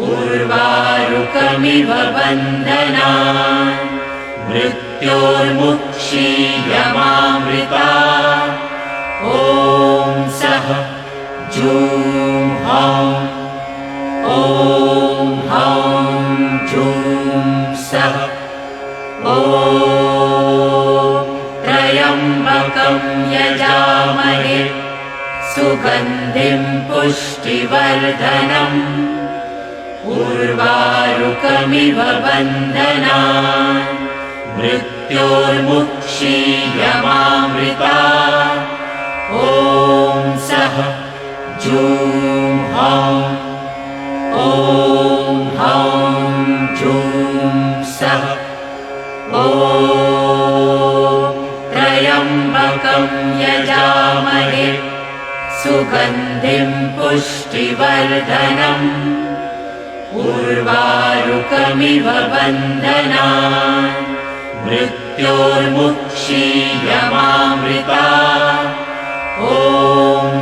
उर्वारुकमिव बन्धनान् मृत्योर्मुक्षीयमामृता ॐ सः जूं हौं ॐ हौं जूं सः ॐ त्र्यम्बकं यजामहे सुगन्धिं पुष्टिवर्धनम् उर्वारुकमिव बन्धनान् मृत्योर्मुक्षीयमामृता ॐ सः जूं हौं ॐ हौं जूं सः ॐ त्र्यम्बकं यजामहे सुगन्धिं पुष्टिवर्धनम् उर्वारुकमिव बन्धनान् मृत्योर्मुक्षीयमामृता